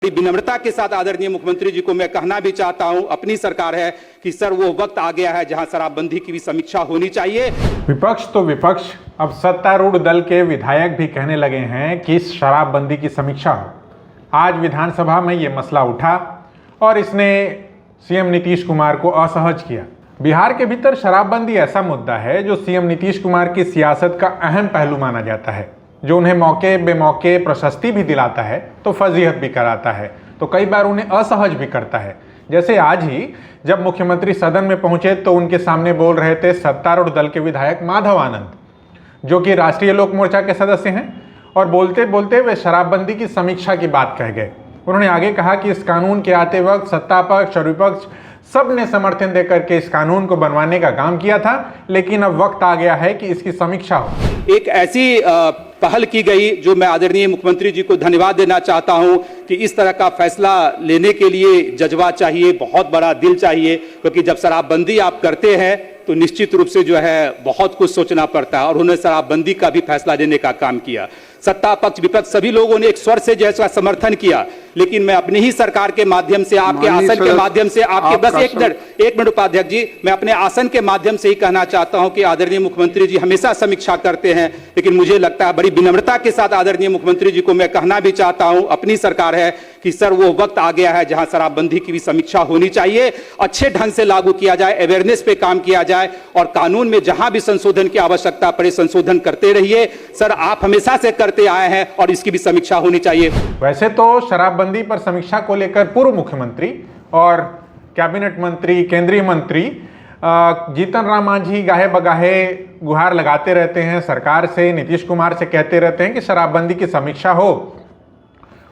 विनम्रता के साथ आदरणीय मुख्यमंत्री जी को मैं कहना भी चाहता हूं, अपनी सरकार है कि सर वो वक्त आ गया है जहां शराबबंदी की भी समीक्षा होनी चाहिए। विपक्ष तो विपक्ष, अब सत्तारूढ़ दल के विधायक भी कहने लगे हैं कि शराबबंदी की समीक्षा हो। आज विधानसभा में ये मसला उठा और इसने सीएम नीतीश कुमार को असहज किया। बिहार के भीतर शराबबंदी ऐसा मुद्दा है जो सीएम नीतीश कुमार की सियासत का अहम पहलू माना जाता है, जो उन्हें मौके बेमौके प्रशस्ति भी दिलाता है तो फजीहत भी कराता है, तो कई बार उन्हें असहज भी करता है। जैसे आज ही जब मुख्यमंत्री सदन में पहुंचे तो उनके सामने बोल रहे थे सत्तारूढ़ दल के विधायक माधव आनंद, जो कि राष्ट्रीय लोक मोर्चा के सदस्य हैं, और बोलते बोलते वे शराबबंदी की समीक्षा की बात कह गए। उन्होंने आगे कहा कि इस कानून के आते वक्त सत्ता पक्ष और विपक्ष सब ने समर्थन देकर के इस कानून को बनवाने का काम किया था, लेकिन अब वक्त आ गया है कि इसकी समीक्षा हो। एक ऐसी पहल की गई जो मैं आदरणीय मुख्यमंत्री जी को धन्यवाद देना चाहता हूं कि इस तरह का फैसला लेने के लिए जज्बा चाहिए, बहुत बड़ा दिल चाहिए, क्योंकि जब शराबबंदी आप करते हैं तो निश्चित रूप से जो है बहुत कुछ सोचना पड़ता है, और उन्होंने शराबबंदी का भी फैसला लेने का काम किया। सत्ता पक्ष विपक्ष सभी लोगों ने एक स्वर से जो है समर्थन किया, लेकिन मैं अपनी ही सरकार के माध्यम से, आपके आसन के माध्यम से, आपके बस एक मिनट उपाध्यक्ष जी, मैं अपने आसन के माध्यम से ही कहना चाहता हूं कि आदरणीय मुख्यमंत्री जी हमेशा समीक्षा करते हैं, लेकिन मुझे लगता है बड़ी विनम्रता के साथ आदरणीय मुख्यमंत्री जी को मैं कहना भी चाहता हूं, अपनी सरकार है कि सर वो वक्त आ गया है जहां शराबबंदी की भी समीक्षा होनी चाहिए, अच्छे ढंग से लागू किया जाए, अवेयरनेस पे काम किया जाए, और कानून में जहां भी संशोधन की आवश्यकता पड़े संशोधन करते रहिए। सर आप हमेशा से करते आए हैं और इसकी भी समीक्षा होनी चाहिए। वैसे तो शराबबंदी पर समीक्षा को लेकर पूर्व मुख्यमंत्री और कैबिनेट मंत्री, केंद्रीय मंत्री जीतन राम मांझी गाहे बगाहे गुहार लगाते रहते हैं सरकार से, नीतीश कुमार से कहते रहते हैं कि शराबबंदी की समीक्षा हो।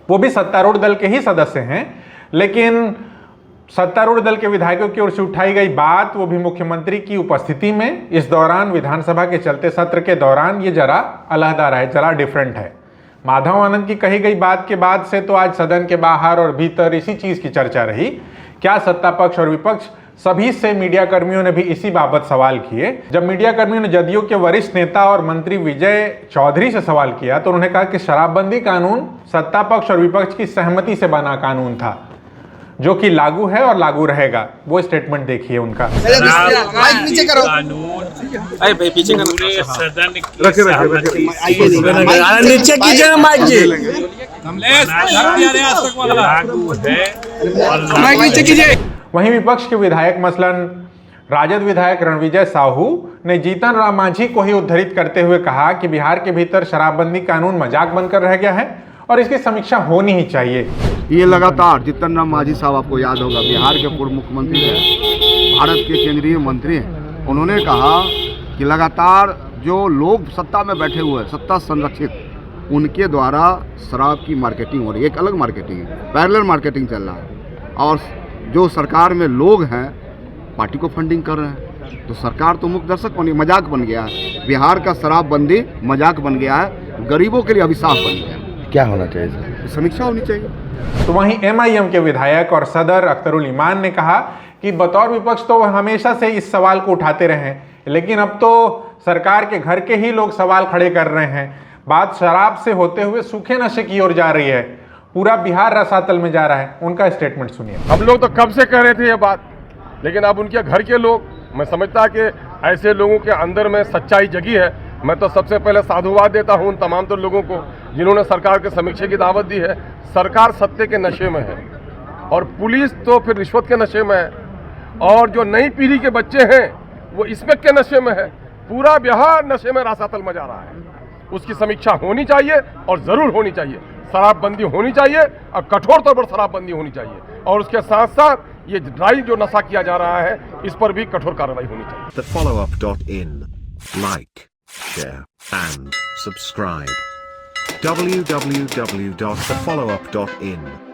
वो भी सत्तारूढ़ दल के ही सदस्य हैं, लेकिन सत्तारूढ़ दल के विधायकों की ओर से उठाई गई बात, वो भी मुख्यमंत्री की उपस्थिति में, इस दौरान विधानसभा के चलते सत्र के दौरान, ये जरा अलग है, जरा डिफरेंट है। माधव आनंद की कही गई बात के बाद से तो आज सदन के बाहर और भीतर इसी चीज की चर्चा रही। क्या सत्ता पक्ष और विपक्ष सभी से मीडिया कर्मियों ने भी इसी बाबत सवाल किए। जब मीडिया कर्मियों ने जदयू के वरिष्ठ नेता और मंत्री विजय चौधरी से सवाल किया तो उन्होंने कहा कि शराबबंदी कानून सत्ता पक्ष और विपक्ष की सहमति से बना कानून था, जो कि लागू है और लागू रहेगा। वो स्टेटमेंट देखिए उनका। नीचे करो, पीछे नीचे कीजिए माइक जी, नीचे कीजिए। वहीं विपक्ष के विधायक मसलन राजद विधायक रणविजय साहू ने जीतन राम मांझी को ही उद्धृत करते हुए कहा कि बिहार के भीतर शराबबंदी कानून मजाक बनकर रह गया है और इसकी समीक्षा होनी ही चाहिए। ये लगातार जीतन राम मांझी साहब, आपको याद होगा, बिहार के पूर्व मुख्यमंत्री हैं, भारत के केंद्रीय मंत्री हैं, उन्होंने कहा कि लगातार जो लोग सत्ता में बैठे हुए हैं, सत्ता संरक्षित, उनके द्वारा शराब की मार्केटिंग हो रही है। एक अलग मार्केटिंग है, पैरेलल मार्केटिंग चल रहा है, और जो सरकार में लोग हैं पार्टी को फंडिंग कर रहे हैं। तो सरकार तो मुख्य दर्शक बनी, मजाक बन गया है। बिहार का शराबबंदी मजाक बन गया है, गरीबों के लिए अभिशाप बन गया है। क्या होना चाहिए? समीक्षा होनी चाहिए। तो वहीं एमआईएम के विधायक और सदर अख्तरुल ईमान ने कहा कि बतौर विपक्ष तो वह हमेशा से इस सवाल को उठाते रहे हैं, लेकिन अब तो सरकार के घर के ही लोग सवाल खड़े कर रहे हैं। बात शराब से होते हुए सूखे नशे की ओर जा रही है, पूरा बिहार रसातल में जा रहा है। उनका स्टेटमेंट सुनिए। हम लोग तो कब से कह रहे थे ये बात, लेकिन अब उनके घर के लोग, मैं समझता कि ऐसे लोगों के अंदर में सच्चाई जगी है। मैं तो सबसे पहले साधुवाद देता हूं उन तमाम तो लोगों को जिन्होंने सरकार के समीक्षा की दावत दी है। सरकार सत्ते के नशे में है और पुलिस तो फिर रिश्वत के नशे में है, और जो नई पीढ़ी के बच्चे हैं वो स्पेक के नशे में है। पूरा बिहार नशे में रसातल मचा रहा है। उसकी समीक्षा होनी चाहिए और ज़रूर होनी चाहिए। शराबबंदी होनी चाहिए और कठोर तौर पर शराबबंदी होनी चाहिए, और उसके साथ साथ ये ड्राई जो नशा किया जा रहा है इस पर भी कठोर कार्रवाई होनी चाहिए। TheFollowUp.in. Like, share and subscribe. www.thefollowup.in